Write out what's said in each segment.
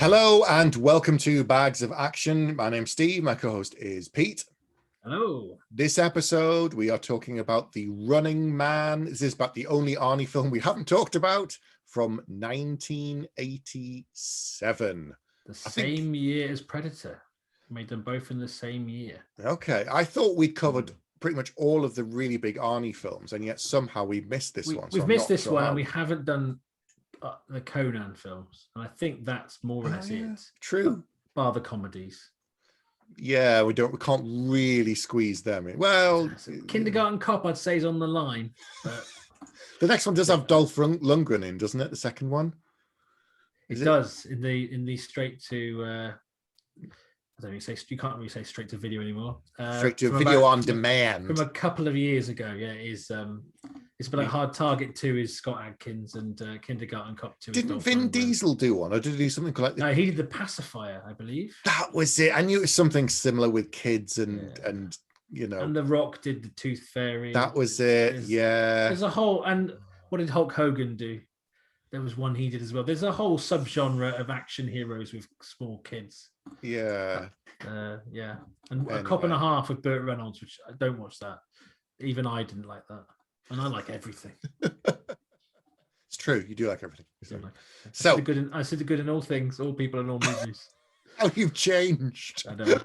Hello and welcome to Bags of Action. My name's Steve. My co-host is Pete. Hello. This episode, we are talking about The Running Man. This is about the only Arnie film we haven't talked about from 1987. The same year as Predator. Made them both in the same year. Okay. I thought we'd covered pretty much all of the really big Arnie films, and yet somehow we missed this one. We've missed this one, and we haven't done the Conan films. And I think that's more or less it. True. Bar the comedies. Yeah, we can't really squeeze them in. Well, Kindergarten Cop, I'd say, is on the line. But the next one does have Dolph Lundgren in, doesn't it? The second one. It does in the straight to. I don't say you can't really say straight to video anymore. Straight to video on demand. From a couple of years ago, yeah, it is. It's been like Hard Target 2 is Scott Adkins and Kindergarten Cop 2. Didn't Vin Diesel do one, or did he do something like that? No, he did The Pacifier, I believe. That was it. I knew it was something similar with kids and you know. And The Rock did The Tooth Fairy. That was it. There's a whole. And what did Hulk Hogan do? There was one he did as well. There's a whole subgenre of action heroes with small kids. Yeah. Yeah. And A Cop and a Half with Burt Reynolds, which I don't watch that. Even I didn't like that. And I like everything. It's true. You do like everything. So I said the good in all things, all people and all movies. How you've changed. I know.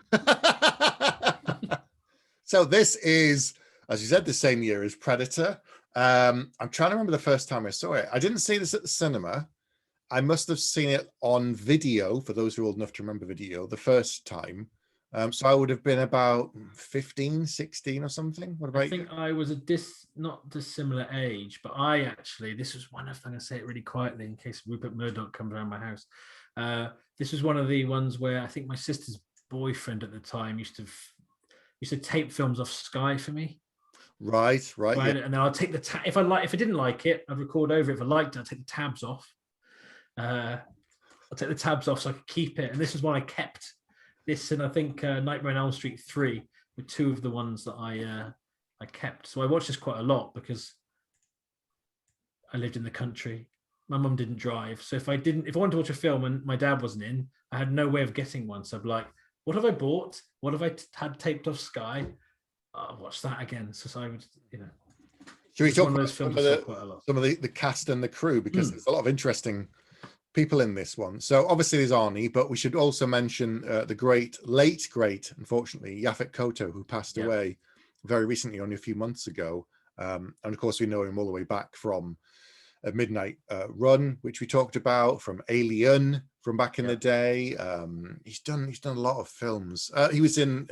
So this is, as you said, the same year as Predator. I'm trying to remember the first time I saw it. I didn't see this at the cinema. I must have seen it on video, for those who are old enough to remember video, the first time. So I would have been about 15, 16 or something. What about you? I think I was not dissimilar age, but this was one of, I'm going to say it really quietly in case Rupert Murdoch comes around my house. This was one of the ones where I think my sister's boyfriend at the time used to tape films off Sky for me. Right. Yeah. And then I'll take if I didn't like it, I'd record over it. If I liked it, I'd take the tabs off. I'll take the tabs off so I could keep it. And this was one I kept. This and I think Nightmare on Elm Street 3 were two of the ones that I kept. So I watched this quite a lot because I lived in the country. My mum didn't drive, so if I wanted to watch a film and my dad wasn't in, I had no way of getting one. So I'd be like, what have I bought? What have I had taped off Sky? I'll watch that again. So I would, Should we talk about some of the cast and the crew, because there's a lot of interesting people in this one. So obviously there's Arnie, but we should also mention the late great, unfortunately, Yaphet Kotto, who passed away very recently, only a few months ago. And of course we know him all the way back from A Midnight Run, which we talked about, from Alien from back in the day. He's done a lot of films. He was in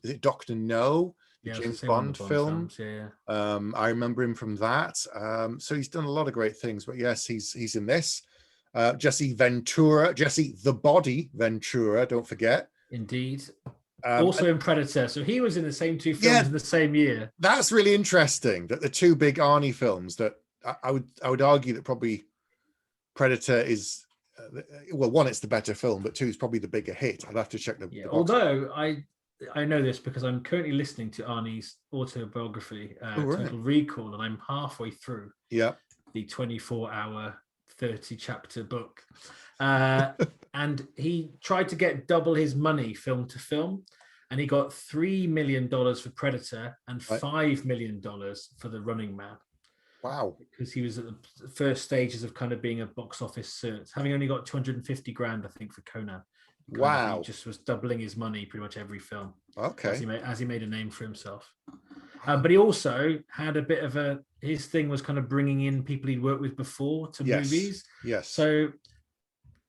is it Dr. No? James Bond films. I remember him from that. So he's done a lot of great things, but yes, he's in this. Jessie Ventura, Jessie the Body Ventura, don't forget. Indeed. Also in Predator. So he was in the same two films in the same year. That's really interesting, that the two big Arnie films that I would argue that probably Predator is, one, it's the better film, but two is probably the bigger hit. I'd have to check the box. Although I know this because I'm currently listening to Arnie's autobiography, Total Recall, and I'm halfway through the 24-hour 30-chapter book. And he tried to get double his money film to film, and he got $3 million for Predator and $5 million for The Running Man. Wow. Because he was at the first stages of kind of being a box office cert, having only got 250 grand, I think, for Conan. Wow. He just was doubling his money pretty much every film. Okay. As he made a name for himself. But he also had a bit of his thing was kind of bringing in people he'd worked with before to movies. Yes. So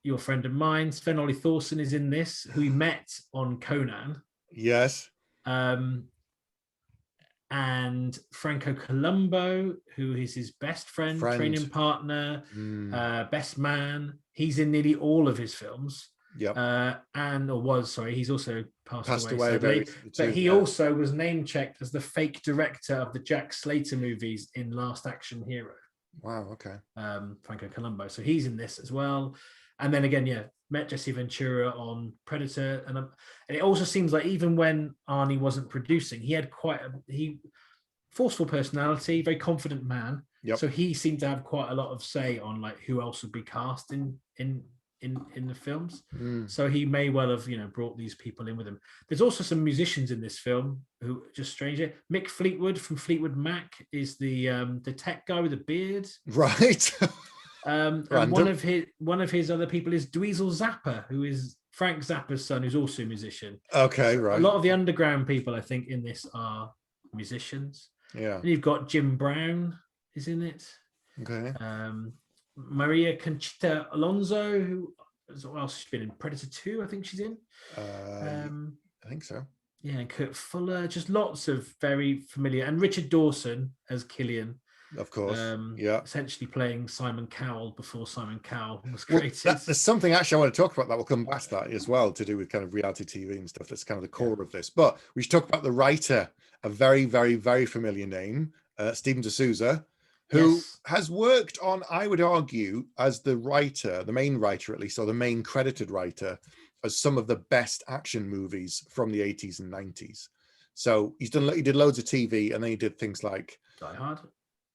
your friend of mine, Sven-Ole Thorsen, is in this, who he met on Conan. Yes. And Franco Columbo, who is his best friend. Training partner, best man. He's in nearly all of his films. He's also passed away sadly. But he also was name checked as the fake director of the Jack Slater movies in Last Action Hero. Wow. Okay. Franco Columbo, so he's in this as well. And then again, met Jessie Ventura on Predator, and it also seems like even when Arnie wasn't producing, he had quite a forceful personality, very confident man. So he seemed to have quite a lot of say on like who else would be cast in in the films. Mm. So he may well have, brought these people in with him. There's also some musicians in this film who just stranger. Mick Fleetwood from Fleetwood Mac is the tech guy with the beard. Right. And one of his other people is Dweezil Zappa, who is Frank Zappa's son, who's also a musician. Okay, so right. A lot of the underground people, I think, in this are musicians. Yeah. And you've got Jim Brown is in it. Okay. Maria Conchita Alonso, who else she's been in? Predator 2, I think she's in. I think so. Yeah, and Kurt Fuller, just lots of very familiar. And Richard Dawson as Killian. Of course, essentially playing Simon Cowell before Simon Cowell was created. There's something actually I want to talk about that. We'll come back to that as well, to do with kind of reality TV and stuff. That's kind of the core of this. But we should talk about the writer, a very, very, very familiar name, Stephen D'Souza, who has worked on, I would argue, as the writer, the main writer at least, or the main credited writer, as some of the best action movies from the 80s and 90s. So he did loads of TV, and then he did things like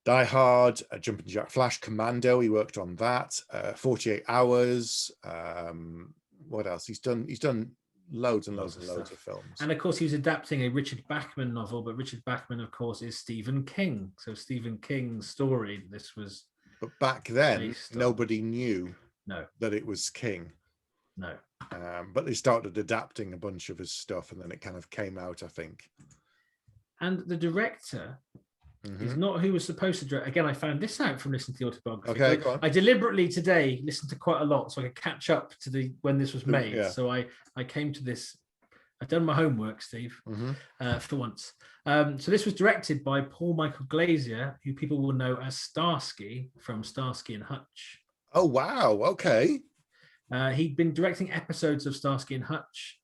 Die Hard, Jumping Jack Flash, Commando. He worked on that. 48 Hours. What else? He's done loads and loads and loads of films. And of course, he was adapting a Richard Bachman novel, but Richard Bachman, of course, is Stephen King. So Stephen King's story. This was. But back then, nobody knew that it was King. No. But they started adapting a bunch of his stuff, and then it kind of came out, I think. And the director. Is not who was supposed to direct. Again, I found this out from listening to the autobiography. Okay, go on. I deliberately today listened to quite a lot so I could catch up to when this was made. Yeah. So I came to this. I've done my homework, Steve, for once. So this was directed by Paul Michael Glazier, who people will know as Starsky from Starsky and Hutch. Oh wow! Okay. He'd been directing episodes of Starsky and Hutch,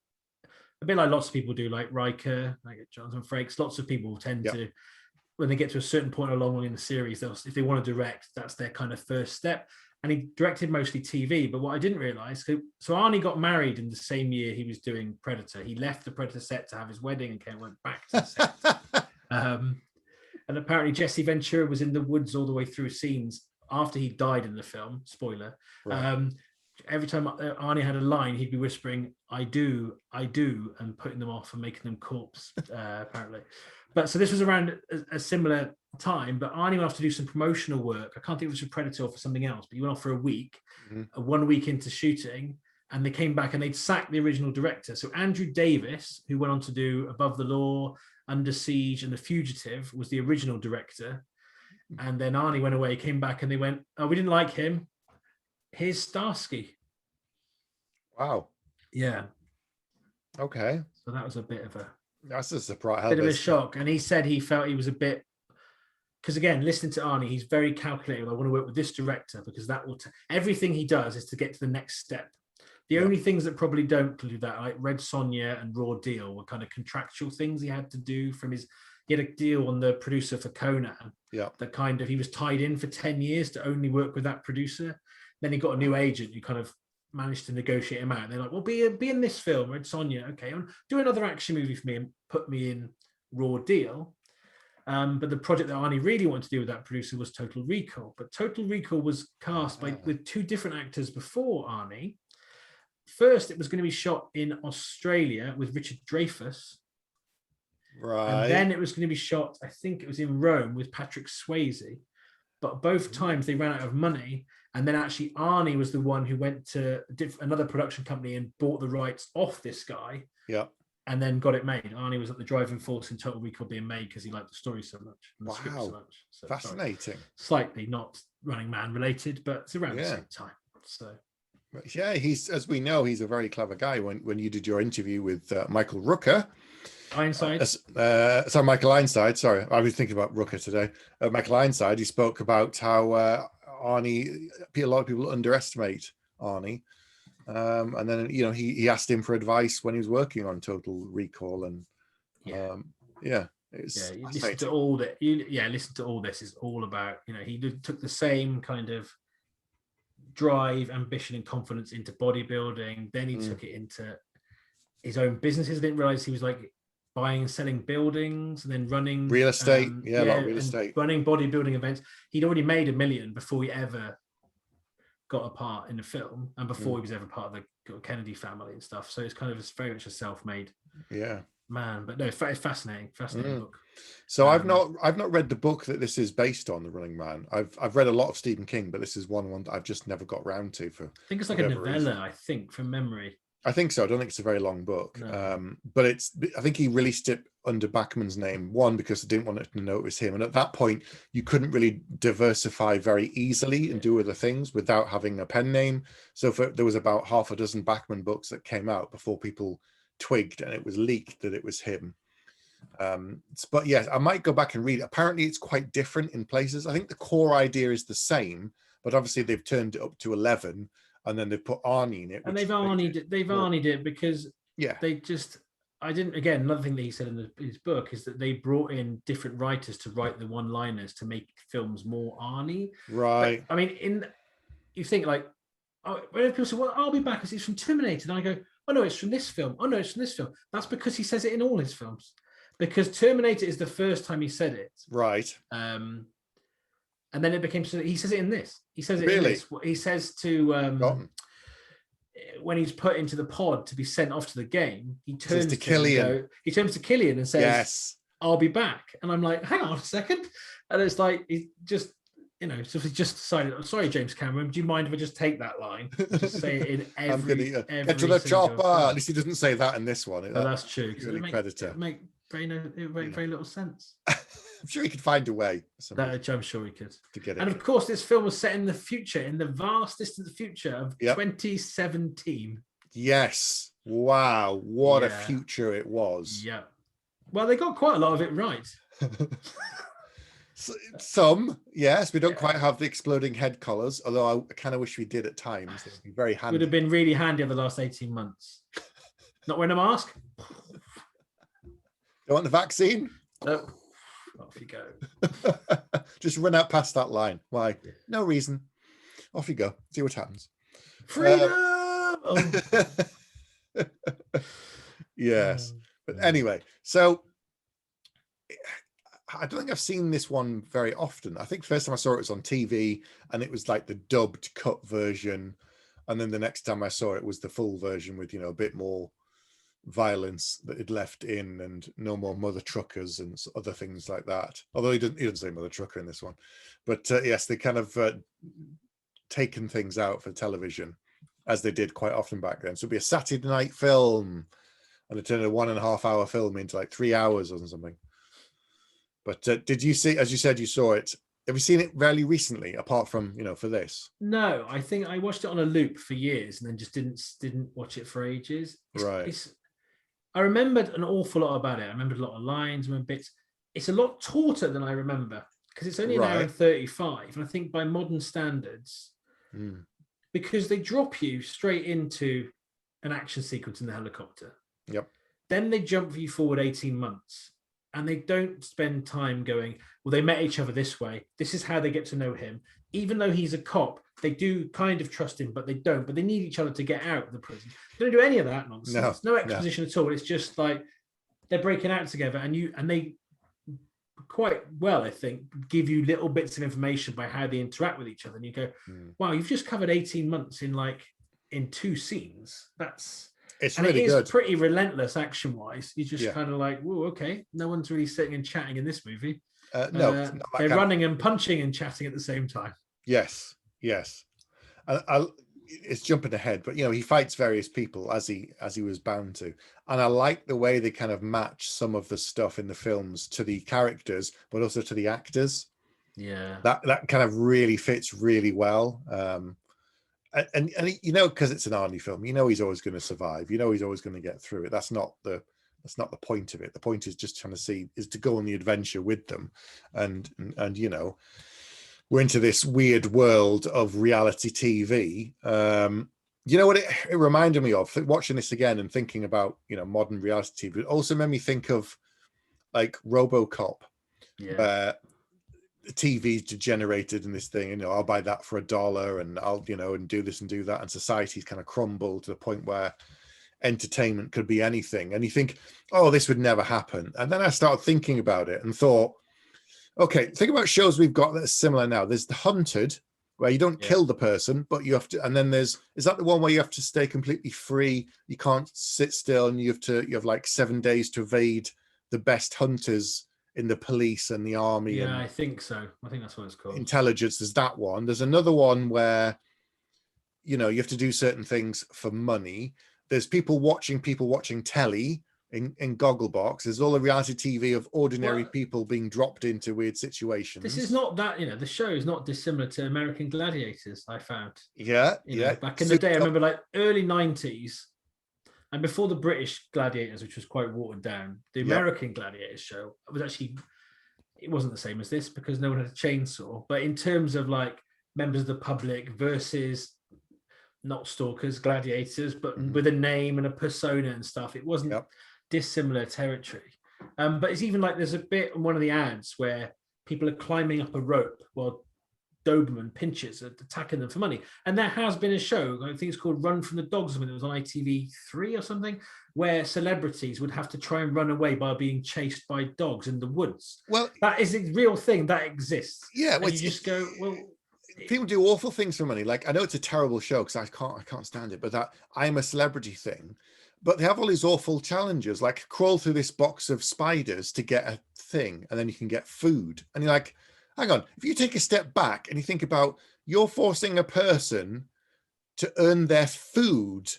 a bit like lots of people do, like Riker, like Jonathan Frakes. Lots of people tend to. When they get to a certain point along in the series, if they want to direct, that's their kind of first step. And he directed mostly TV. But what I didn't realize, so Arnie got married in the same year he was doing Predator. He left the Predator set to have his wedding and went back to the set. And apparently Jessie Ventura was in the woods all the way through scenes after he died in the film. Spoiler. Right. Every time Arnie had a line, he'd be whispering, I do, and putting them off and making them corpse, apparently. But so this was around a similar time, but Arnie went off to do some promotional work. I can't think if it was for Predator or for something else, but he went off for a week, 1 week into shooting, and they came back and they'd sacked the original director. So Andrew Davis, who went on to do Above the Law, Under Siege, and The Fugitive, was the original director. And then Arnie went away, came back, and they went, oh, we didn't like him. Here's Starsky. Wow. Yeah. Okay. So that was a bit of a... That's a surprise. Bit of a shock. And he said he felt he was a bit, because again, listening to Arnie, he's very calculated. I want to work with this director because that will, everything he does is to get to the next step. The only things that probably don't do that, like Red Sonja and Raw Deal, were kind of contractual things he had to do from his, he had a deal on the producer for Conan. Yeah. That kind of, he was tied in for 10 years to only work with that producer. Then he got a new agent who kind of managed to negotiate him out. They're like, well, be in this film, Red Sonja, okay, and do another action movie for me and put me in Raw Deal. But the project that Arnie really wanted to do with that producer was Total Recall. But Total Recall was cast with two different actors before Arnie. First, it was going to be shot in Australia with Richard Dreyfuss. Right. And then it was going to be shot, I think it was in Rome with Patrick Swayze. But both times they ran out of money. And then actually Arnie was the one who went to another production company and bought the rights off this guy. Yeah. And then got it made. Arnie was at the driving force in Total Recall being made because he liked the story so much. And the script so much. So, fascinating. Slightly not Running Man related, but it's around the same time. So. Yeah, he's, as we know, he's a very clever guy. When you did your interview with Michael Rooker, Michael Ironside. Sorry, I was thinking about Rooker today. Michael Ironside. He spoke about how Arnie. A lot of people underestimate Arnie, and then he asked him for advice when he was working on Total Recall, and you listen to all that. Listen to all this is all about. He took the same kind of drive, ambition, and confidence into bodybuilding. Then he took it into his own businesses. I didn't realize he was like buying and selling buildings and then running real estate. A lot of real estate, running bodybuilding events. He'd already made $1 million before he ever got a part in the film, and before he was ever part of the Kennedy family and stuff. So it's kind of very much a self-made man. But no, it's fascinating book. So I've not read the book that this is based on, The Running Man. I've read a lot of Stephen King, but this is one that I've just never got round to. I think it's like a novella, reason. I think, from memory. I think so. I don't think it's a very long book. No. But I think he released it under Bachman's name, one, because I didn't want it to know it was him. And at that point, you couldn't really diversify very easily and do other things without having a pen name. So there was about half a dozen Bachman books that came out before people twigged and it was leaked that it was him. But yes, I might go back and read it. Apparently it's quite different in places. I think the core idea is the same, but obviously they've turned it up to 11 and then they've put Arnie in it. And they've Arnied it because they just, another thing that he said in his book is that they brought in different writers to write the one-liners to make films more Arnie. Right. But, I mean, you think like, when people say, well, I'll be back, because it's from Terminator. And I go, oh no, it's from this film. Oh no, it's from this film. That's because he says it in all his films. Because Terminator is the first time he said it. Right. And then it became, he says it in this. He says it really? in this. He says to, when he's put into the pod to be sent off to the game, he turns to Killian. He turns to Killian and says, yes, I'll be back. And I'm like, hang on a second. And it's like, he just, so he just decided, sorry, James Cameron, do you mind if I just take that line? Just say it in every get to the chopper. At least he doesn't say that in this one. That's true. Because really it make very little sense. I'm sure he could find a way. I'm sure he could. To get it. And of course, this film was set in the future, in the vast distant future of 2017. Yes. Wow. What a future it was. Yeah. Well, they got quite a lot of it right. Some, yes. We don't quite have the exploding head collars, although I kind of wish we did at times. It would be very handy. Would have been really handy over the last 18 months. Not wearing a mask? Don't want the vaccine? No. Off you go. Just run out past that line. Why? No reason. Off you go. See what happens. Freedom! Yes. But anyway, so I don't think I've seen this one very often. I think first time I saw it was on TV and it was like the dubbed cut version. And then the next time I saw it was the full version with, a bit more violence that it left in and no more mother truckers and other things like that. Although he doesn't say mother trucker in this one. But yes, they kind of taken things out for television as they did quite often back then. So it'd be a Saturday night film and it turned a 1.5 hour film into like 3 hours or something. But did you see, as you said, you saw it, have you seen it fairly recently apart from, for this? No, I think I watched it on a loop for years and then just didn't watch it for ages. I remembered an awful lot about it. I remembered a lot of lines, bits. It's a lot tauter than I remember because it's only an hour and 35. And I think by modern standards, because they drop you straight into an action sequence in the helicopter. Yep. Then they jump you forward 18 months and they don't spend time going, well, they met each other this way. This is how they get to know him. Even though he's a cop, they do kind of trust him, but they don't. But they need each other to get out of the prison. They don't do any of that nonsense. No exposition at all. It's just like they're breaking out together, and they quite well, I think, give you little bits of information by how they interact with each other. And you go, wow, you've just covered 18 months in 2 scenes. It's really good. Pretty relentless action-wise. You just kind of like, whoa, okay. No one's really sitting and chatting in this movie. No, they're running and punching and chatting at the same time. Yes. It's jumping ahead, but he fights various people as he was bound to, and I like the way they kind of match some of the stuff in the films to the characters, but also to the actors. Yeah, that kind of really fits really well. And because it's an Arnie film, he's always going to survive. He's always going to get through it. That's not the point of it. The point is just trying to go on the adventure with them, and we're into this weird world of reality TV. You know what it reminded me of? Watching this again and thinking about modern reality TV. It also made me think of like RoboCop. The TV's degenerated in this thing, I'll buy that for $1 and I'll and do this and do that, and society's kind of crumbled to the point where entertainment could be anything, and you think, oh, this would never happen. And then I started thinking about it and thought, okay, think about shows we've got that are similar now. There's The Hunted, where you don't kill the person, but you have to. And then is that the one where you have to stay completely free? You can't sit still, and you have like 7 days to evade the best hunters in the police and the army. Yeah, and I think so. I think that's what it's called. Intelligence. There's that one. There's another one where, you know, you have to do certain things for money. There's people watching telly in Gogglebox. There's all the reality TV of ordinary people being dropped into weird situations. This is not that, you know, the show is not dissimilar to American Gladiators, I found. Yeah, Back in the day, I remember like early 90s, and before the British Gladiators, which was quite watered down, the American Gladiators show was actually, it wasn't the same as this because no one had a chainsaw. But in terms of like members of the public versus not stalkers, gladiators, but with a name and a persona and stuff, it wasn't dissimilar territory. But it's even like there's a bit on one of the ads where people are climbing up a rope while Doberman pinches are attacking them for money. And there has been a show, I think it's called Run from the Dogs, something that was on ITV3 or something, where celebrities would have to try and run away by being chased by dogs in the woods. Well, that is a real thing that exists. Yeah, well, you just go, well, people do awful things for money. Like, I know it's a terrible show because I can't stand it, but that I'm a celebrity thing. But they have all these awful challenges, like crawl through this box of spiders to get a thing, and then you can get food. And you're like, hang on, if you take a step back and you think about, you're forcing a person to earn their food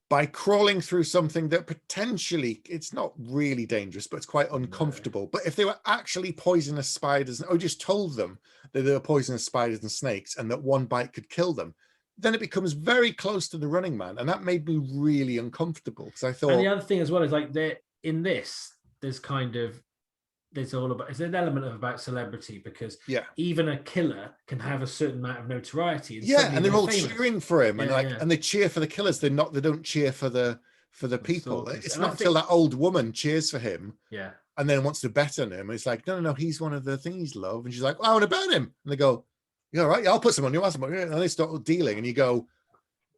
by crawling through something that potentially, it's not really dangerous, but it's quite uncomfortable. But if they were actually poisonous spiders, or just told them that they were poisonous spiders and snakes and that one bite could kill them, then it becomes very close to the Running Man. And that made me really uncomfortable because I thought... And the other thing as well is like, in this, there's all about, it's an element of about celebrity because even a killer can have a certain amount of notoriety. And they're all cheering for him, and and they cheer for the killers. They don't cheer for the people. It's not until that old woman cheers for him, and then wants to bet on him. It's like, no, he's one of the things love, and she's like, I want to bet him, and they go, yeah, all right, I'll put some on you, and they start dealing, and you go,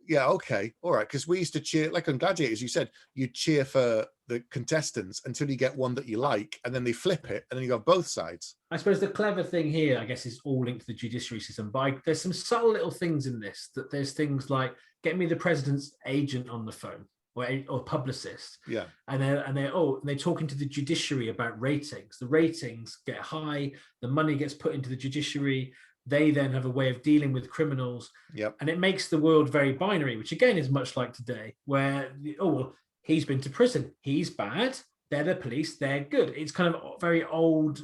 yeah, okay, all right, because we used to cheer, like on Gladiators, you said you cheer for the contestants until you get one that you like, and then they flip it, and then you got both sides. I suppose the clever thing here, I guess, is all linked to the judiciary system. But there's some subtle little things in this, that there's things like, get me the president's agent on the phone, or publicist. Yeah. And they're talking to the judiciary about ratings. The ratings get high, the money gets put into the judiciary. They then have a way of dealing with criminals. Yep. And it makes the world very binary, which again is much like today, where, he's been to prison, he's bad, they're the police, they're good. It's kind of very old,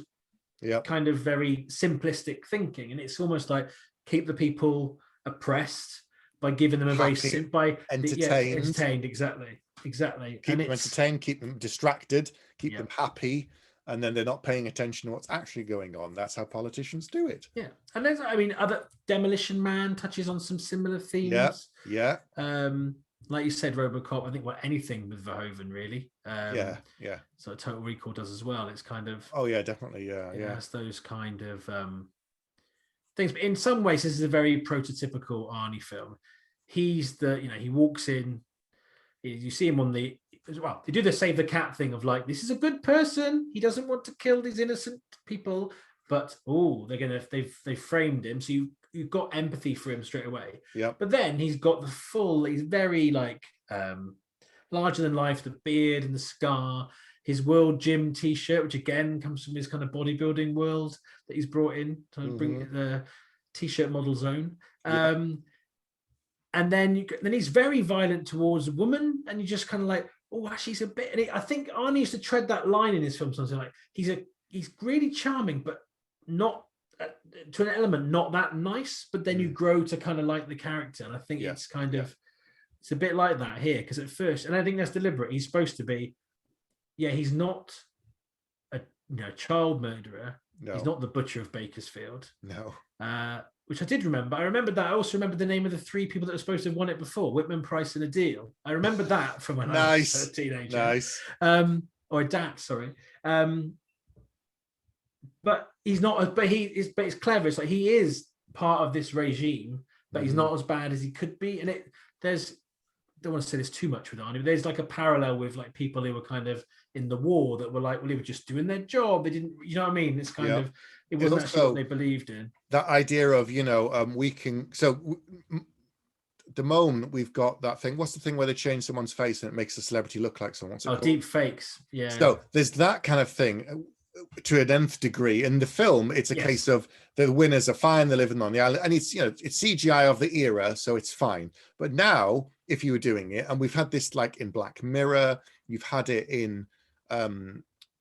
kind of very simplistic thinking. And it's almost like keep the people oppressed by giving them a very entertained. Exactly. Keep them entertained, keep them distracted, keep them happy. And then they're not paying attention to what's actually going on. That's how politicians do it. Yeah. And there's, other Demolition Man touches on some similar themes. Yeah. Like you said, RoboCop, I think anything with Verhoeven, really. So Total Recall does as well. It's kind of... Oh, yeah, definitely. Yeah. It's those kind of things. But in some ways, this is a very prototypical Arnie film. He's he walks in, you see him on the... Well, they do the save the cat thing of like, this is a good person. He doesn't want to kill these innocent people, but they've framed him. So you've got empathy for him straight away. Yeah. But then he's very like larger than life, the beard and the scar, his World Gym t-shirt, which again comes from his kind of bodybuilding world that he's brought in to bring the t-shirt model zone. And then he's very violent towards a woman, and you just kind of like, oh, actually, he's a bit. And I think Arnie used to tread that line in his films, something like he's really charming, but not to an element not that nice. But then you grow to kind of like the character, and I think it's kind of it's a bit like that here, because at first, and I think that's deliberate. He's supposed to be, he's not a child murderer. No. He's not the butcher of Bakersfield. No. Which I did remember. I remembered that. I also remember the name of the three people that were supposed to have won it before, Whitman, Price, and Adil. I remember that from when I was a teenager. Nice. Or Adapt, sorry. But he's not. But it's clever. It's like he is part of this regime, but he's not as bad as he could be. And there's. I don't want to say this too much with Arnie, but there's like a parallel with like people who were kind of in the war that were like, well, they were just doing their job. They didn't, you know what I mean? It's kind of it wasn't actually what they believed in. That idea of, we can, the moment we've got that thing, what's the thing where they change someone's face and it makes a celebrity look like someone? Deep fakes. Yeah. So there's that kind of thing to an nth degree. In the film, it's a case of the winners are fine, they're living on the island, and it's it's CGI of the era, so it's fine. But now, if you were doing it, and we've had this like in Black Mirror, you've had it in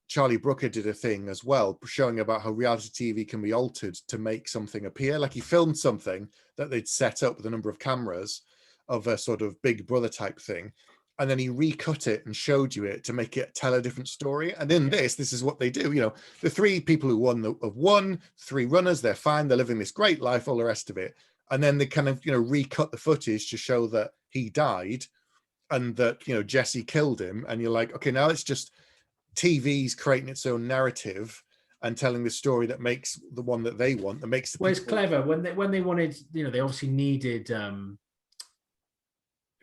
Charlie Brooker did a thing as well, showing about how reality TV can be altered to make something appear. Like he filmed something that they'd set up with a number of cameras of a sort of Big Brother type thing. And then he recut it and showed you it to make it tell a different story. And in this is what they do. The three people who won, three runners, they're fine. They're living this great life, all the rest of it. And then they kind of, recut the footage to show that he died and that, Jessie killed him. And you're like, okay, now it's just TV's creating its own narrative and telling the story that makes the one that they want, that makes the it's clever when they wanted, they obviously needed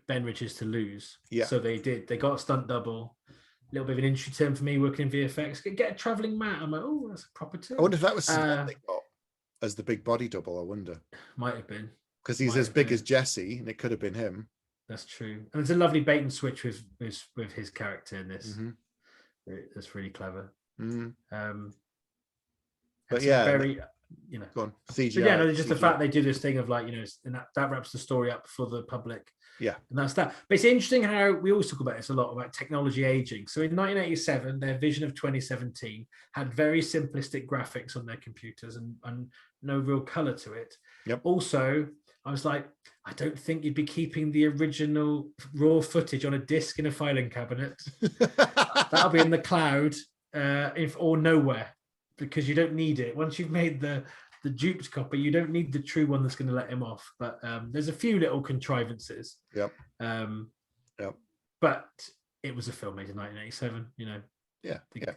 Ben Richards to lose. Yeah. So they got a stunt double, a little bit of an entry term for me working in VFX. Get a traveling mat. I'm like, oh, that's a proper term. I wonder if that was Sven they got as the big body double. I wonder. Might have been. Because he's as big as Jessie, and it could have been him. That's true. And there's a lovely bait and switch with his character in this. Mm-hmm. That's really clever. Mm-hmm. But yeah, very go on. CGI. But yeah, just the fact they do this thing of like, and that wraps the story up for the public. Yeah. And that's that. But it's interesting how we always talk about this a lot about technology aging. So in 1987, their vision of 2017 had very simplistic graphics on their computers and no real color to it. Yep. Also, I was like, I don't think you'd be keeping the original raw footage on a disc in a filing cabinet. That'll be in the cloud or nowhere, because you don't need it. Once you've made the duped copy, you don't need the true one that's going to let him off. But there's a few little contrivances. Yep. But it was a film made in 1987.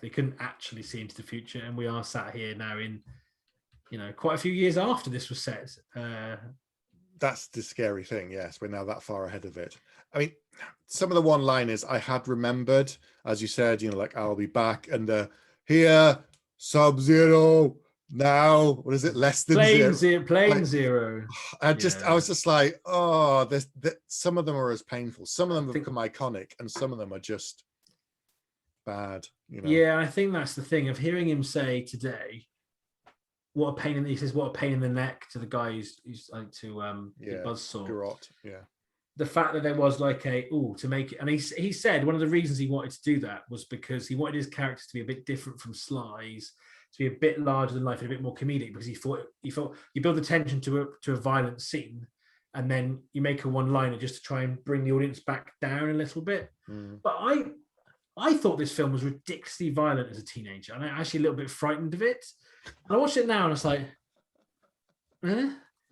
They couldn't actually see into the future, and we are sat here now in, quite a few years after this was set. That's the scary thing. Yes, we're now that far ahead of it. I mean, some of the one-liners I had remembered, as you said, like I'll be back, and here Sub-Zero. Now, what is it? Less than zero. I was just like, oh, some of them are as painful. Some of them have become iconic, and some of them are just bad. Yeah, I think that's the thing of hearing him say today, what a pain in the neck to the guy who's like to Buzzsaw. Garrot, yeah. The fact that there was like to make it, and he said one of the reasons he wanted to do that was because he wanted his characters to be a bit different from Sly's, to be a bit larger than life and a bit more comedic, because he felt you build the tension to a violent scene, and then you make a one-liner just to try and bring the audience back down a little bit. But I thought this film was ridiculously violent as a teenager, and I'm actually a little bit frightened of it. And I watched it now, and it's like,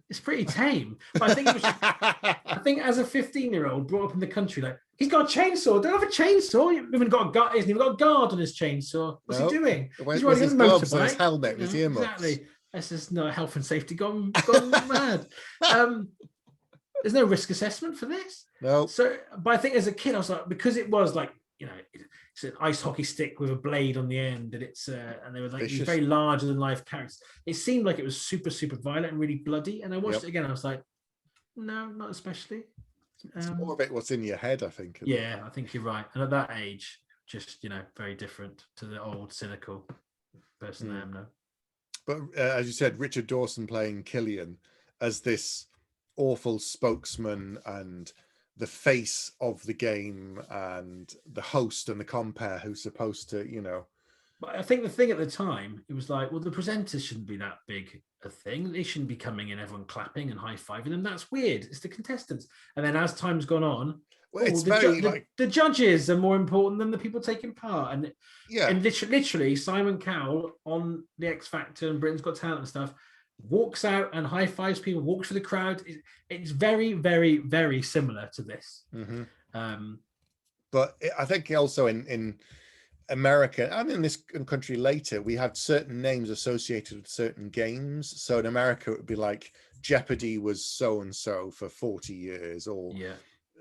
it's pretty tame. But I think as a 15-year-old brought up in the country, like, he's got a chainsaw. Don't have a chainsaw. He hasn't even got a guard on his chainsaw. What's he doing? He's riding his gloves and his helmet, his earmuffs. Exactly. That's just not health and safety gone mad. There's no risk assessment for this. No. So, but I think as a kid, I was like, because it was like, it's an ice hockey stick with a blade on the end, and and they were like these very larger than life characters. It seemed like it was super, super violent and really bloody. And I watched it again. I was like, no, not especially. It's more about what's in your head, I think. Yeah, I think you're right. And at that age, just very different to the old cynical person I am now. But as you said, Richard Dawson playing Killian as this awful spokesman and the face of the game and the host and the compere who's supposed to, But I think the thing at the time, it was like, well, the presenters shouldn't be that big a thing. They shouldn't be coming in, everyone clapping and high-fiving them. That's weird. It's the contestants. And then as time's gone on, the judges are more important than the people taking part. And literally, Simon Cowell on the X Factor and Britain's Got Talent and stuff walks out and high fives people, walks through the crowd. It's very, very, very similar to this. But I think also in America and in this country later, we had certain names associated with certain games. So in America, it would be like Jeopardy was so and so for 40 years, or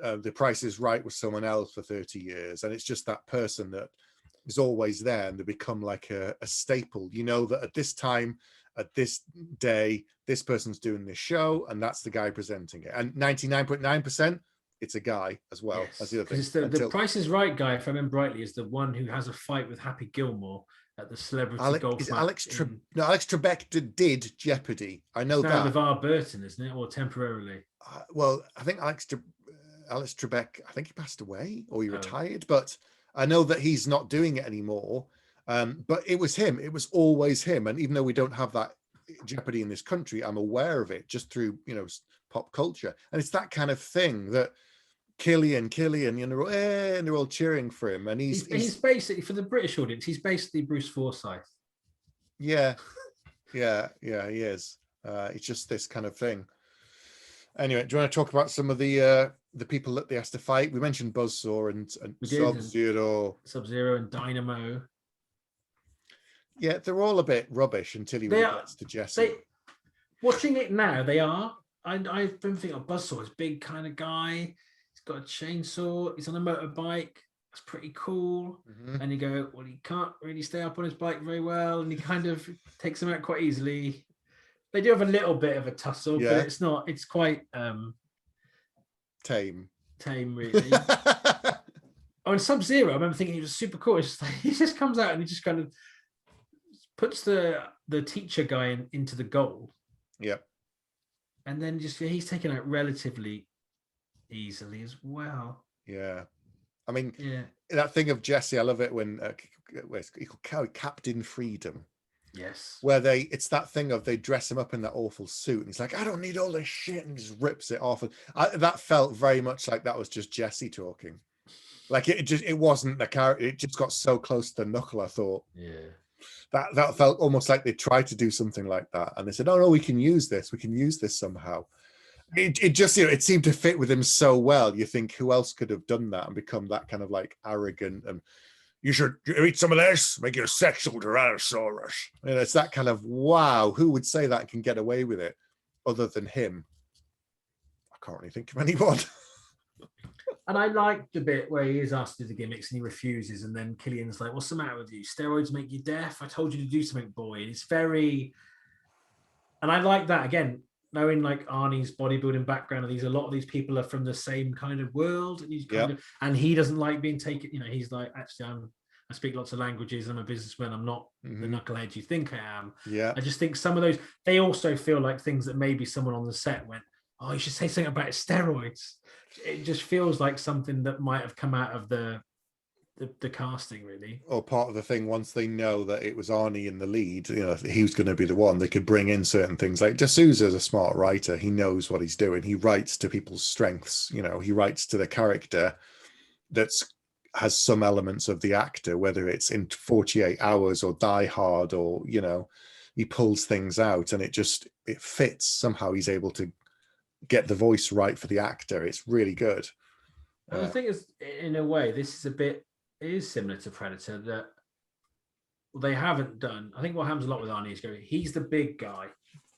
The Price is Right was someone else for 30 years, and it's just that person that is always there, and they become like a staple. That at this time at this day, this person's doing this show, and that's the guy presenting it. And 99.9%, it's a guy as well. Yes. As the other thing. It's the Price is Right guy, if I remember rightly, is the one who has a fight with Happy Gilmore at the celebrity golf match. Alex Trebek did Jeopardy. I know that. LeVar Burton, isn't it, or temporarily? Well, I think Alex Trebek, I think he passed away or he retired, but I know that he's not doing it anymore. But it was him. It was always him. And even though we don't have that Jeopardy in this country, I'm aware of it just through, pop culture. And it's that kind of thing that Killian, and they're all cheering for him. And he's basically, for the British audience, he's basically Bruce Forsyth. Yeah, he is. It's just this kind of thing. Anyway, do you want to talk about some of the people that they has to fight? We mentioned Buzzsaw and Sub-Zero and Dynamo. Yeah, they're all a bit rubbish until he gets to Jessie. Watching it now, they are. I've been thinking of Buzzsaw, this big kind of guy. He's got a chainsaw. He's on a motorbike. That's pretty cool. Mm-hmm. And you go, well, he can't really stay up on his bike very well, and he kind of takes him out quite easily. They do have a little bit of a tussle, but it's not. It's quite tame, really. And Sub-Zero, I remember thinking he was super cool. It's just like, he just comes out and he just kind of puts the teacher guy into the goal. Yep. And then he's taken out relatively easily as well. Yeah. I mean, that thing of Jessie, I love it when he called Captain Freedom. Yes. Where it's that thing of they dress him up in that awful suit and he's like, I don't need all this shit, and just rips it off. And that felt very much like that was just Jessie talking. Like it wasn't the character. It just got so close to the knuckle, I thought. Yeah. That felt almost like they tried to do something like that. And they said, oh no, we can use this. We can use this somehow. It just, it seemed to fit with him so well. You think, who else could have done that and become that kind of like arrogant and you should eat some of this, make you a sexual Tyrannosaurus. It's that kind of, wow, who would say that and can get away with it other than him? I can't really think of anyone. And I like the bit where he is asked to do the gimmicks and he refuses, and then Killian's like, what's the matter with you? Steroids make you deaf? I told you to do something, boy. And it's very... And I like that, again, knowing like Arnie's bodybuilding background, and a lot of these people are from the same kind of world, and he's and he doesn't like being taken. He's like, actually, I speak lots of languages. I'm a businessman. I'm not the knucklehead you think I am. Yeah. I just think some of those, they also feel like things that maybe someone on the set went, oh, you should say something about steroids. It just feels like something that might have come out of the casting, really. Or part of the thing, once they know that it was Arnie in the lead, he was going to be the one, they could bring in certain things. Like D'Souza's a smart writer. He knows what he's doing. He writes to people's strengths. He writes to the character has some elements of the actor, whether it's in 48 Hours or Die Hard, or, he pulls things out and it fits. Somehow he's able to get the voice right for the actor. It's really good. And the thing is, in a way, this is similar to Predator, that they haven't done. I think what happens a lot with Arnie is he's the big guy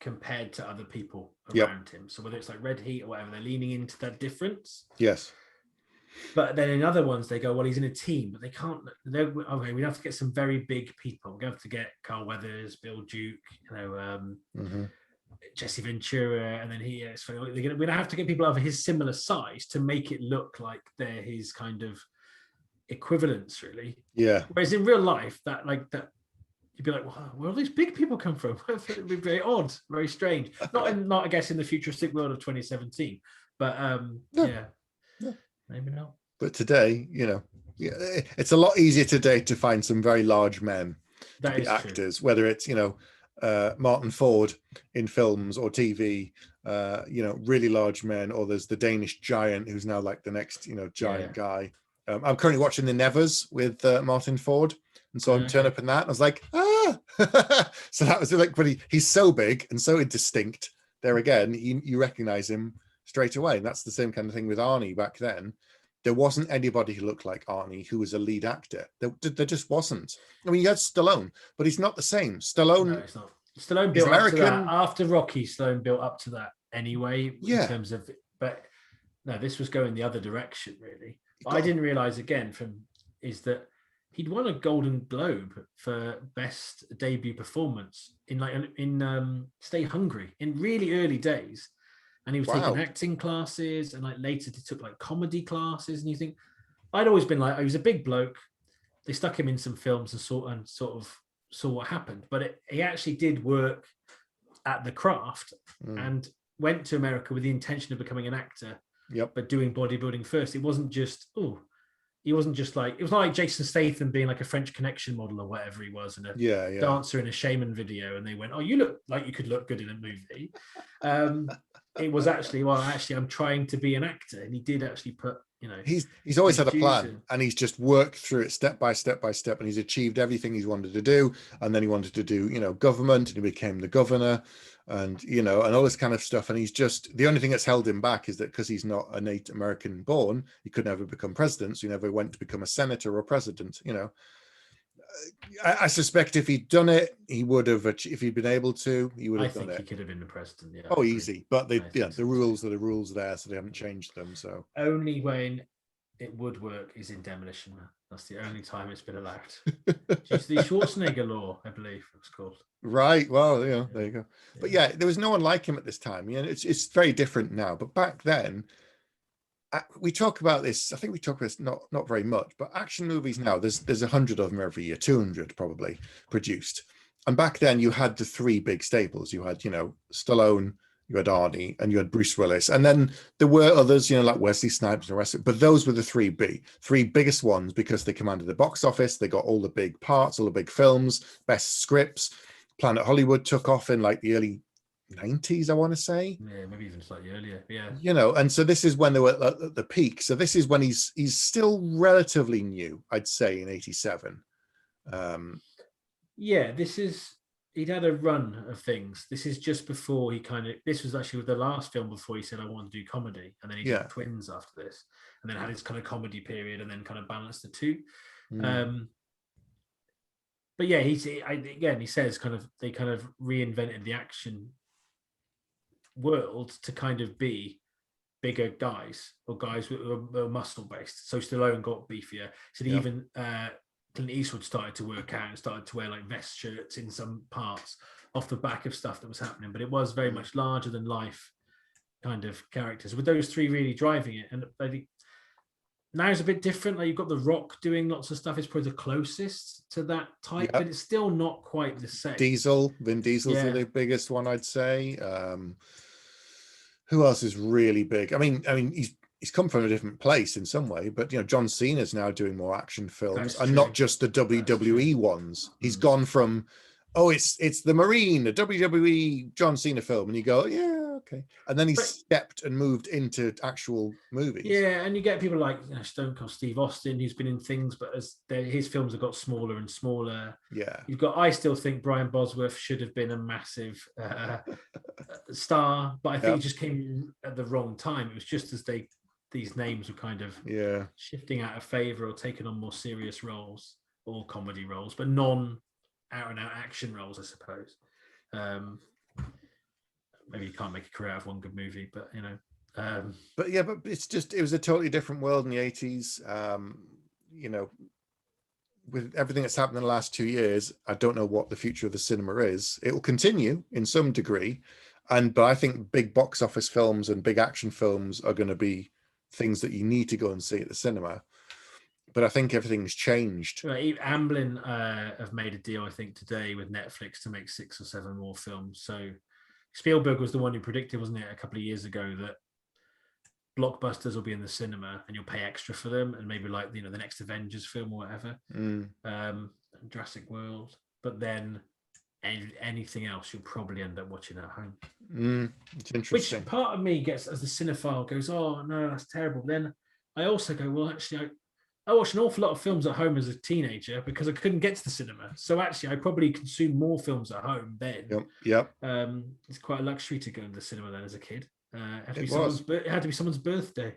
compared to other people around him. So whether it's like Red Heat or whatever, they're leaning into that difference. Yes. But then in other ones, they go, well, he's in a team, but they can't. Okay, we have to get some very big people. We have to get Carl Weathers, Bill Duke, Jessie Ventura, and then we're gonna have to get people of his similar size to make it look like they're his kind of equivalents, really. Yeah. Whereas in real life, that you'd be like, well, where all these big people come from? It'd be very odd, very strange. Not I guess in the futuristic world of 2017, but maybe not. But today, it's a lot easier today to find some very large men to be actors, whether it's Martin Ford in films or TV, really large men, or there's the Danish giant who's now like the next giant guy. I'm currently watching The Nevers with Martin Ford, and so I'm turning up in that, and I was like, so that was like, but he's so big and so indistinct. There again, you recognize him straight away, and that's the same kind of thing with Arnie back then. There wasn't anybody who looked like Arnie who was a lead actor. There just wasn't. I mean, you had Stallone, but he's not the same. Stallone. No, it's not. Stallone built American. Up to that. After Rocky, Stallone built up to that anyway. In terms of, but no, this was going the other direction, really. But I didn't realize again is that he'd won a Golden Globe for best debut performance in Stay Hungry in really early days, and he was taking acting classes, and like later he took like comedy classes. And you think, I'd always been like, he was a big bloke. They stuck him in some films and sort of saw what happened, but he actually did work at the craft and went to America with the intention of becoming an actor. But doing bodybuilding first. It wasn't just he wasn't just like, it was not like Jason Statham being like a French Connection model or whatever he was, and a dancer in a Shaman video, and they went, oh, you look like you could look good in a movie. It was actually, I'm trying to be an actor, and he did actually put, he's always had a plan, and he's just worked through it step by step by step, and he's achieved everything he's wanted to do. And then he wanted to do government, and he became the governor, and and all this kind of stuff. And he's just, the only thing that's held him back is that because he's not a native American born, he could never become president, so he never went to become a senator or president. I suspect if he'd done it, he would have. If he'd been able to, he would have done it. I think he could have been the president. Yeah. Oh, easy. But the rules are the rules there, so they haven't changed them. So only when it would work is in Demolition Man. That's the only time it's been allowed. It's the Schwarzenegger law, I believe it was called. Right. Well, there you go. But there was no one like him at this time. It's very different now. But back then, we talk about this. I think we talk about this not very much. But action movies now, there's 100 of them every year, 200 probably produced. And back then, you had the three big staples. You had Stallone, you had Arnie, and you had Bruce Willis. And then there were others, like Wesley Snipes and the rest of it. But those were the three biggest ones, because they commanded the box office. They got all the big parts, all the big films, best scripts. Planet Hollywood took off in like the early 90s, I want to say. Yeah, maybe even slightly earlier. Yeah. And so this is when they were at the peak. So this is when he's still relatively new, I'd say, in 87. He'd had a run of things. This is just before this was actually the last film before he said, I want to do comedy. And then he did Twins after this, and then had his kind of comedy period, and then kind of balanced the two. But yeah, he says they kind of reinvented the action world to kind of be bigger guys, or guys who were muscle based. So Stallone got beefier. So even Clint Eastwood started to work out and started to wear like vest shirts in some parts off the back of stuff that was happening. But it was very much larger than life kind of characters, with those three really driving it. And I think now it's a bit different. Like, you've got The Rock doing lots of stuff. It's probably the closest to that type, but it's still not quite the same. Vin Diesel's the biggest one, I'd say. Who else is really big? I mean, he's come from a different place in some way, but John Cena's now doing more action films, and not just the WWE ones. He's gone from, it's the Marine, a WWE John Cena film, and you go, okay. And then he stepped and moved into actual movies. Yeah, and you get people like Stone Cold Steve Austin, who's been in things, but as his films have got smaller and smaller. Yeah. I still think Brian Bosworth should have been a massive star, but I think he just came at the wrong time. It was just as these names were kind of shifting out of favor or taking on more serious roles or comedy roles, but non out and out action roles, I suppose. Maybe you can't make a career out of one good movie, but but it was a totally different world in the 80s. With everything that's happened in the last 2 years, I don't know what the future of the cinema is. It will continue in some degree, but I think big box office films and big action films are going to be things that you need to go and see at the cinema. But I think everything's changed. Amblin have made a deal, I think, today with Netflix to make 6 or 7 more films. So Spielberg was the one who predicted, wasn't it, a couple of years ago, that blockbusters will be in the cinema and you'll pay extra for them, and maybe like the next Avengers film or whatever, Jurassic World. But then anything else you'll probably end up watching at home. It's interesting. Which part of me gets, as the cinephile, goes, oh no, that's terrible. Then I also go, well, actually, I watched an awful lot of films at home as a teenager because I couldn't get to the cinema. So actually, I probably consumed more films at home then. Yep. It's quite a luxury to go to the cinema then as a kid. It had to be someone's birthday.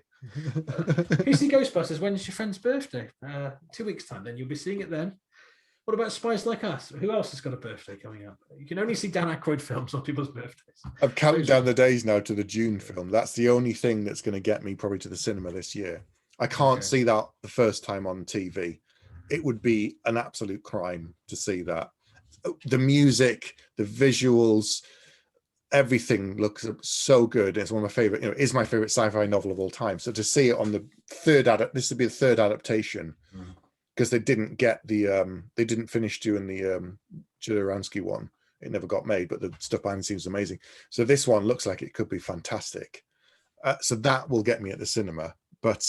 You see Ghostbusters, when's your friend's birthday? 2 weeks' time, then you'll be seeing it then. What about Spies Like Us? Who else has got a birthday coming up? You can only see Dan Aykroyd films on people's birthdays. I'm counting down the days now to the June film. That's the only thing that's going to get me probably to the cinema this year. I can't see that the first time on TV. it would be an absolute crime to see that. The music, the visuals, everything looks so good. It's one of my favorite, is my favorite sci-fi novel of all time. So to see it on the this would be the third adaptation, because they didn't get they didn't finish doing the Jodorowsky one. It never got made, but the stuff behind the scenes is amazing. So this one looks like it could be fantastic. So that will get me at the cinema. But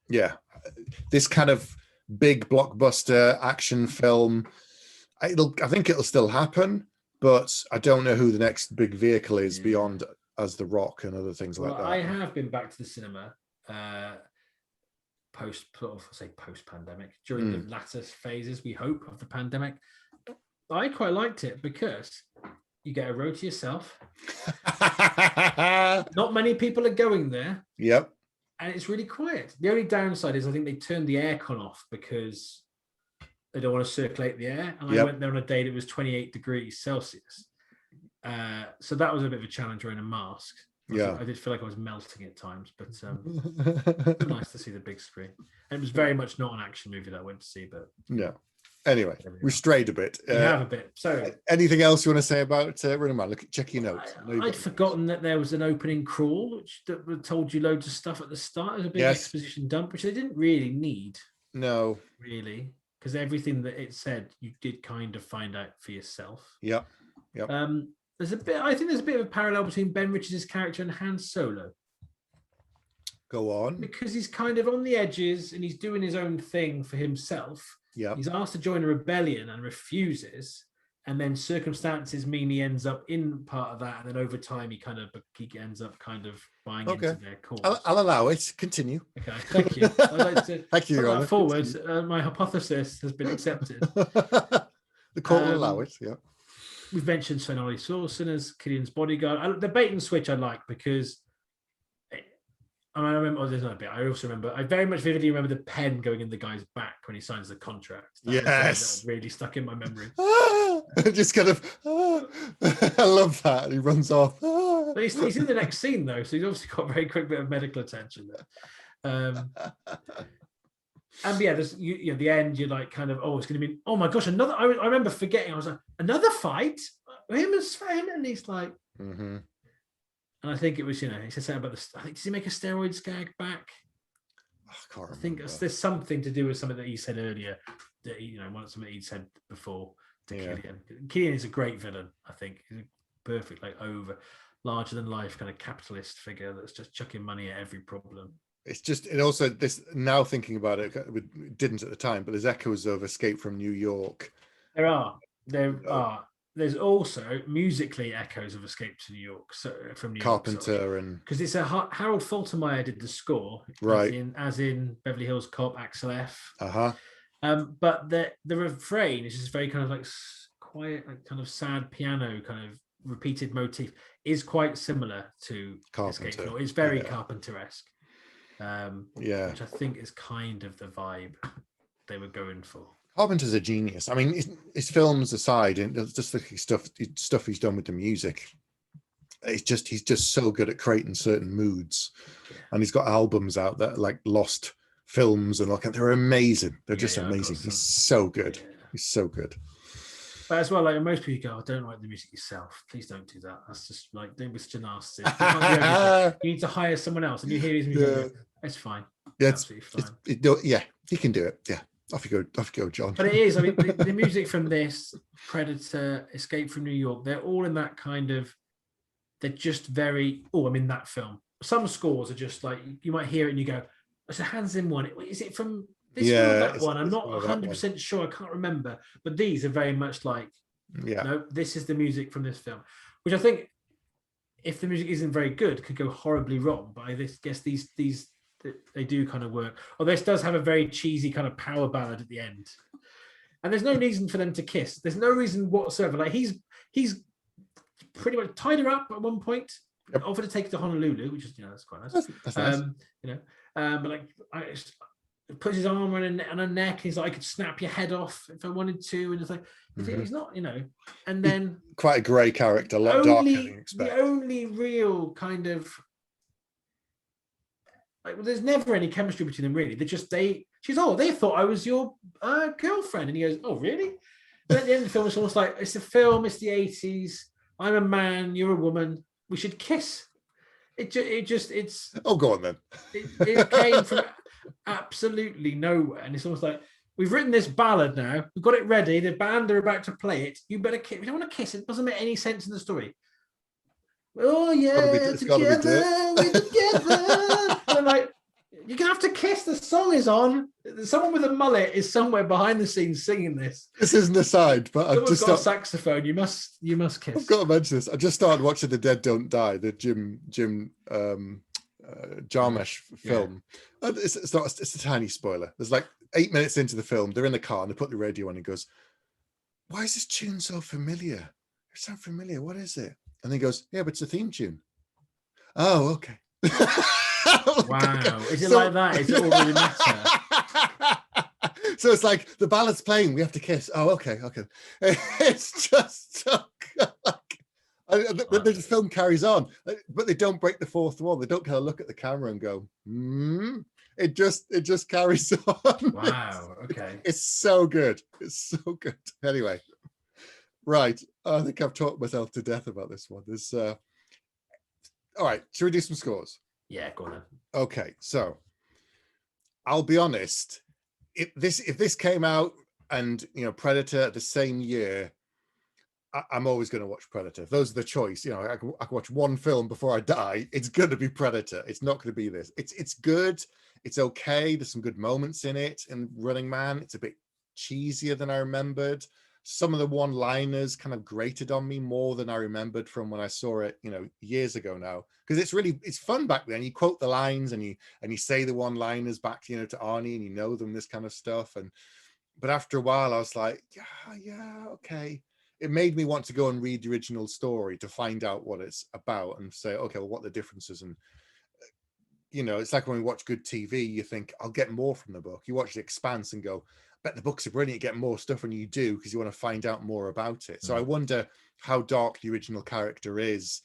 yeah, this kind of big blockbuster action film, I think it'll still happen, but I don't know who the next big vehicle is beyond as The Rock and other things like that. I have been back to the cinema post-pandemic, during the latter phases, we hope, of the pandemic. I quite liked it because you get a row to yourself. Not many people are going there. Yep. And it's really quiet. The only downside is I think they turned the aircon off because they don't want to circulate the air. And I went there on a day that was 28 degrees Celsius. So that was a bit of a challenge wearing a mask. I did feel like I was melting at times, but it was nice to see the big screen. And it was very much not an action movie that I went to see, but yeah. Anyway, we strayed a bit. We have a bit. So, anything else you want to say about Running Man? Check your notes. I'd forgotten that there was an opening crawl, that told you loads of stuff at the start. It was a big exposition dump, which they didn't really need. No, really, because everything that it said, you did kind of find out for yourself. Yep. There's a bit. I think there's a bit of a parallel between Ben Richards' character and Han Solo. Go on. Because he's kind of on the edges and he's doing his own thing for himself. Yeah. He's asked to join a rebellion and refuses, and then circumstances mean he ends up in part of that, and then over time he ends up kind of buying into their cause. I'll allow it. Continue. Okay, thank you. I'd like to thank you, Your Honor. Forward. My hypothesis has been accepted. The court will allow it. Yeah. We've mentioned Sven-Ole Thorsen as Killian's bodyguard. The bait and switch I like because. And I remember, there's another bit. I also remember, I very much vividly remember the pen going in the guy's back when he signs the contract. That really stuck in my memory. Just kind of, I love that. He runs off. But he's in the next scene though, so he's obviously got a very quick bit of medical attention there. And yeah, there's the end. You're like, kind of, it's going to be, oh my gosh, another. I remember forgetting. I was like, another fight, him and Sven, and he's like. Mm-hmm. And I think it was, he said something about this. I think, did he make a steroid skag back? I can't remember. I think there's something to do with something that he said earlier. That something he'd said before to Killian. Killian is a great villain. I think he's a perfect, larger than life kind of capitalist figure that's just chucking money at every problem. It's just, and also this, now thinking about it, it didn't at the time, but there's echoes of Escape from New York. There are. There's also musically echoes of Escape to New York, from New Carpenter, York, because it's Harold Faltermeyer did the score, right? As in Beverly Hills Cop, Axel F. But the refrain is just very kind of quiet, kind of sad piano, kind of repeated motif, is quite similar to Carpenter. Escape to New York. It's very Carpenter-esque, which I think is kind of the vibe they were going for. Carpenter's a genius. I mean, his films aside, and just the stuff he's done with the music, he's just so good at creating certain moods. And he's got albums out that Lost Films, and they're amazing. They're just amazing. He's so good. He's so good. But as well, most people go, don't write the music yourself. Please don't do that. That's just don't be such a narcissist. You need to hire someone else, and you hear his music. It's fine. Yeah, it's absolutely fine. He can do it. Yeah. Off you go, John. But it is. I mean, the music from this, Predator, Escape from New York, they're all in that kind of. They're just very. Oh, I'm in that film. Some scores are just you might hear it and you go, "It's a Hans Zimmer one. Is it from this one or that one?" I'm not 100% sure. I can't remember. But these are very much no, this is the music from this film, which I think, if the music isn't very good, could go horribly wrong. But I guess these. They do kind of work. This does have a very cheesy kind of power ballad at the end, and there's no reason for them to kiss. There's no reason whatsoever. He's pretty much tied her up at one point, offered to take her to Honolulu, which is that's quite nice. That's nice. But puts his arm on her neck. He's like, I could snap your head off if I wanted to, and it's he's not, And then quite a grey character, a lot darker than you expect. The only real kind of Like, well, there's never any chemistry between them really. She's they thought I was your girlfriend, and he goes, oh really? But at the end of the film, it's almost like it's a film. It's the 80s. I'm a man. You're a woman. We should kiss. It's. Oh, go on then. It came from absolutely nowhere, and it's almost like we've written this ballad now. We've got it ready. The band are about to play it. You better kiss. We don't want to kiss. It doesn't make any sense in the story. Oh yeah, together, we're together. And like, you're gonna have to kiss. The song is on. Someone with a mullet is somewhere behind the scenes singing this. This isn't a side, but I've just got a saxophone. You must kiss. I've got to mention this. I just started watching The Dead Don't Die, the Jim Jarmusch film. Yeah. It's a tiny spoiler. There's like 8 minutes into the film. They're in the car and they put the radio on. And he goes, "Why is this tune so familiar? It sounds familiar. What is it?" And he goes, "Yeah, but it's a theme tune." Oh, okay. Wow. Is it like that? Is it all really matter? So it's like the ballad's playing, we have to kiss. Oh, okay. It's just so the film carries on, but they don't break the fourth wall. They don't kind of look at the camera and go, It just carries on. Wow. Okay. It's so good. It's so good. Anyway. Right. I think I've talked myself to death about this one. There's all right, should we do some scores? Yeah, go on then. Okay, so I'll be honest. If this came out and Predator the same year, I'm always going to watch Predator. If those are the choice, I can watch one film before I die. It's going to be Predator. It's not going to be this. It's good. It's okay. There's some good moments in it. In Running Man, it's a bit cheesier than I remembered. Some of the one-liners kind of grated on me more than I remembered from when I saw it, years ago now. Because it's fun back then. You quote the lines and you say the one-liners back, to Arnie, and you know them, this kind of stuff. But after a while, I was like, yeah, okay. It made me want to go and read the original story to find out what it's about and say, okay, well, what are the differences? And it's like when we watch good TV, you think, I'll get more from the book. You watch The Expanse and go, bet the books are brilliant, you get more stuff, and you do because you want to find out more about it. So I wonder how dark the original character is,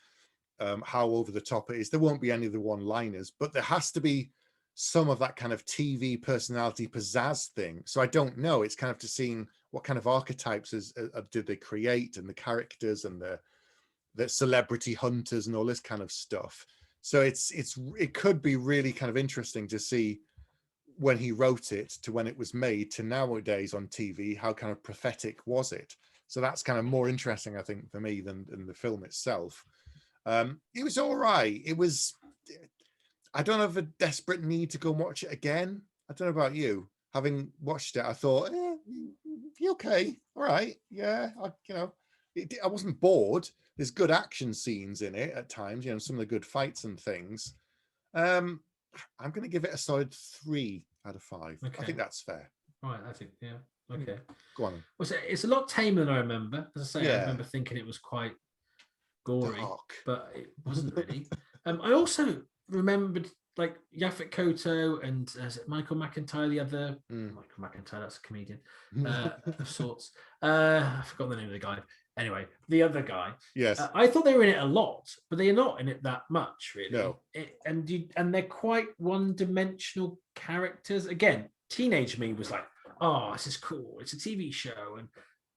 how over the top it is. There won't be any of the one-liners, but there has to be some of that kind of TV personality pizzazz thing. So I don't know. It's kind of just seeing what kind of archetypes did they create, and the characters and the celebrity hunters and all this kind of stuff. So it could be really kind of interesting to see when he wrote it to when it was made to nowadays on TV, how kind of prophetic was it? So that's kind of more interesting, I think, for me than the film itself. It was all right. I don't have a desperate need to go and watch it again. I don't know about you. Having watched it, I thought, okay, all right. Yeah, I wasn't bored. There's good action scenes in it at times, some of the good fights and things. I'm going to give it a solid 3 out of 5. Okay. I think that's fair. All right, I think, yeah. Okay. Go on. Well, it's a lot tamer than I remember. As I say, yeah. I remember thinking it was quite gory, but it wasn't really. I also remembered like Yaphet Kotto and Michael McIntyre, the other Michael McIntyre, that's a comedian of sorts. I forgot the name of the guy. Anyway, the other guy. Yes. I thought they were in it a lot, but they're not in it that much, really. No. And they're quite one-dimensional characters. Again, teenage me was like, oh, this is cool. It's a TV show. And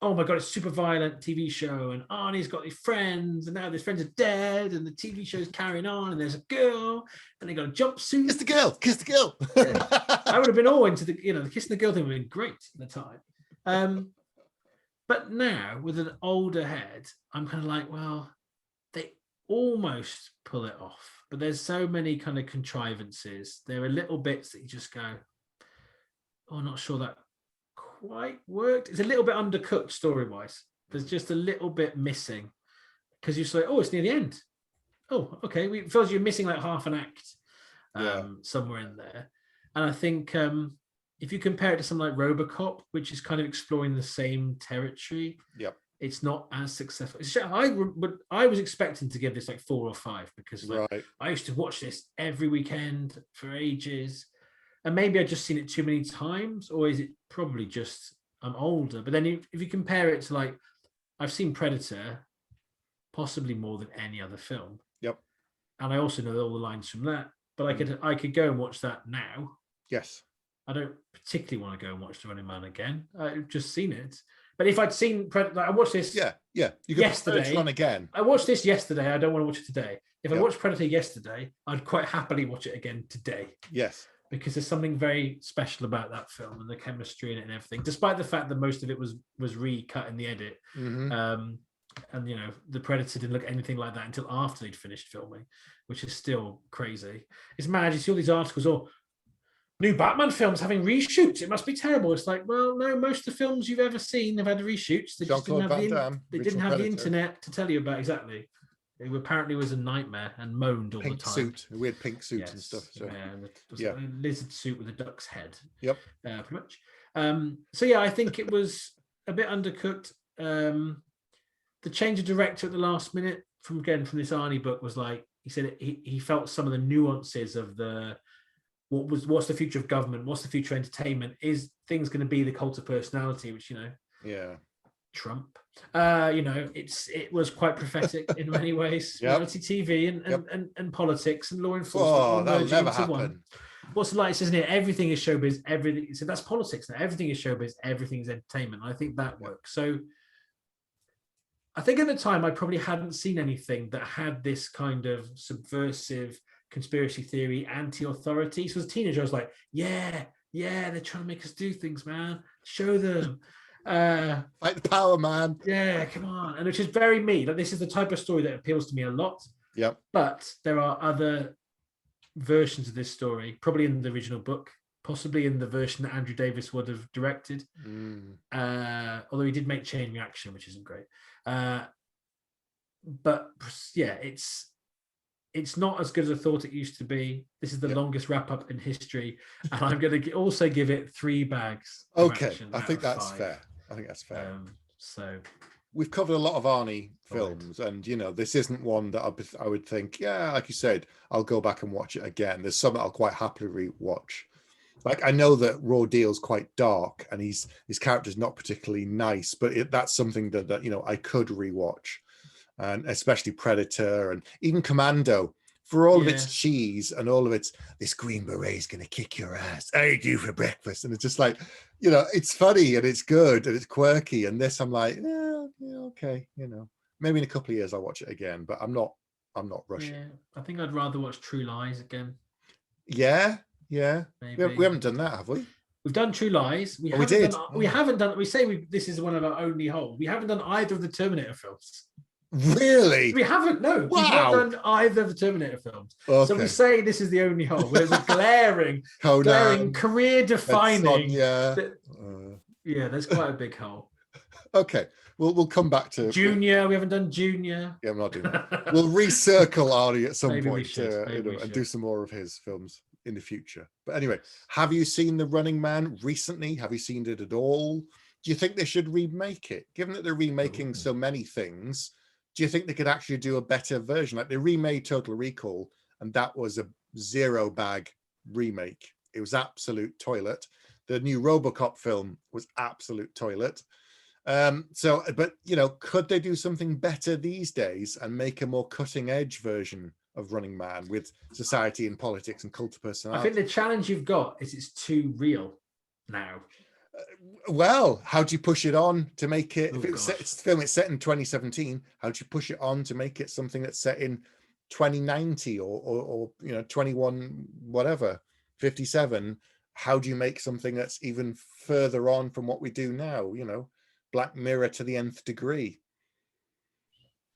oh my God, it's a super violent TV show. And Arnie's got these friends, and now these friends are dead, and the TV show's carrying on, and there's a girl, and they got a jumpsuit. Kiss the girl. Yeah. I would have been all into the kissing the girl thing would have been great at the time. But now, with an older head, I'm kind of like, well, they almost pull it off. But there's so many kind of contrivances. There are little bits that you just go, oh, I'm not sure that quite worked. It's a little bit undercooked story-wise. There's just a little bit missing. Because you're like, oh, it's near the end. Oh, okay. It feels you're missing like half an act somewhere in there. And I think... if you compare it to something like RoboCop, which is kind of exploring the same territory, it's not as successful. I was expecting to give this like 4 or 5 because I used to watch this every weekend for ages, and maybe I've just seen it too many times, or is it probably just I'm older? But then if you compare it to like I've seen Predator possibly more than any other film. Yep. And I also know all the lines from that. but I could go and watch that now. Yes. I don't particularly want to go and watch The Running Man again. I've just seen it. But if I'd seen Predator, I watched this you could yesterday. On again. I watched this yesterday. I don't want to watch it today. If I watched Predator yesterday, I'd quite happily watch it again today. Yes. Because there's something very special about that film and the chemistry in it and everything, despite the fact that most of it was recut in the edit. Mm-hmm. And the Predator didn't look anything like that until after they'd finished filming, which is still crazy. It's mad. You see all these articles, new Batman films having reshoots. It must be terrible. It's like, well, no, most of the films you've ever seen have had reshoots. They just didn't have the internet to tell you about exactly. It apparently was a nightmare and moaned all the time. A weird pink suit and stuff. So. Yeah, a lizard suit with a duck's head. Yep. Pretty much. I think it was a bit undercooked. The change of director at the last minute from this Arnie book was like, he said he felt some of the nuances of what's the future of government, what's the future of entertainment, is things going to be the cult of personality, which Trump. It was quite prophetic in many ways. Reality TV and politics and law enforcement. That'll never happen. What's the like, isn't it? Everything is showbiz. Everything. So that's politics now. Everything is showbiz. Everything is entertainment. I think that works. So I think at the time I probably hadn't seen anything that had this kind of subversive conspiracy theory, anti-authority. So as a teenager, I was like, yeah, they're trying to make us do things, man. Show them. Like the power, man. Yeah, come on. And which is very me. Like, this is the type of story that appeals to me a lot. Yep. But there are other versions of this story, probably in the original book, possibly in the version that Andrew Davis would have directed. Although he did make Chain Reaction, which isn't great. But yeah, it's not as good as I thought it used to be. This is the longest wrap-up in history, and I'm going to also give it 3 bags. Okay, I think that's fair. So we've covered a lot of Arnie films, and this isn't one that I would think, like you said, I'll go back and watch it again. There's some that I'll quite happily re-watch. Like, I know that Raw Deal's quite dark, and his character's not particularly nice, but that's something that I could re-watch. And especially Predator and even Commando, for all of its cheese and all of its, this Green Beret's going to kick your ass. I eat you for breakfast. And it's just like, it's funny and it's good and it's quirky. And this, I'm like, okay, maybe in a couple of years I'll watch it again, but I'm not rushing. Yeah, I think I'd rather watch True Lies again. Yeah. Maybe. We haven't done that, have we? We've done True Lies. We haven't done. We say this is one of our only holes. We haven't done either of the Terminator films. Really? We haven't. No, wow. We've not done either of the Terminator films. Okay. So we say this is the only hole. There's a glaring, career-defining. There's quite a big hole. Okay, we'll come back to Junior. We haven't done Junior. Yeah, I'm not doing that. We'll recircle Arnie at some point and do some more of his films in the future. But anyway, have you seen The Running Man recently? Have you seen it at all? Do you think they should remake it? Given that they're remaking so many things, do you think they could actually do a better version? Like, they remade Total Recall, and that was a 0-bag remake. It was absolute toilet. The new RoboCop film was absolute toilet. But could they do something better these days and make a more cutting edge version of Running Man with society and politics and cult of personality? I think the challenge you've got is it's too real now. Well, how do you push it on to make it? If it's set in 2017, how do you push it on to make it something that's set in 2090 or 21 whatever 57? How do you make something that's even further on from what we do now? Black Mirror to the nth degree.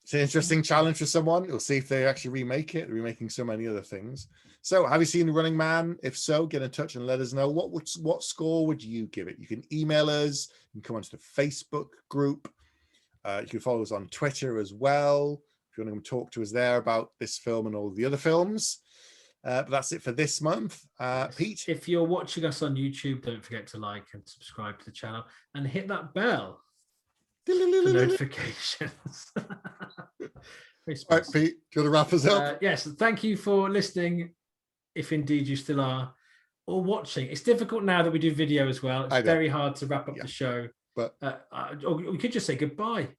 It's an interesting challenge for someone. We'll see if they actually remake it. They're remaking so many other things. So, have you seen The Running Man? If so, get in touch and let us know. What score would you give it? You can email us. You can come onto the Facebook group. You can follow us on Twitter as well, if you want to come talk to us there about this film and all the other films. But that's it for this month. Pete? If you're watching us on YouTube, don't forget to like and subscribe to the channel and hit that bell for notifications. All right, Pete, do you want to wrap us up? Yes, thank you for listening, if indeed you still are, or watching. It's difficult now that we do video as well. It's very hard to wrap up the show. But or we could just say goodbye.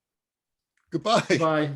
Goodbye. Bye.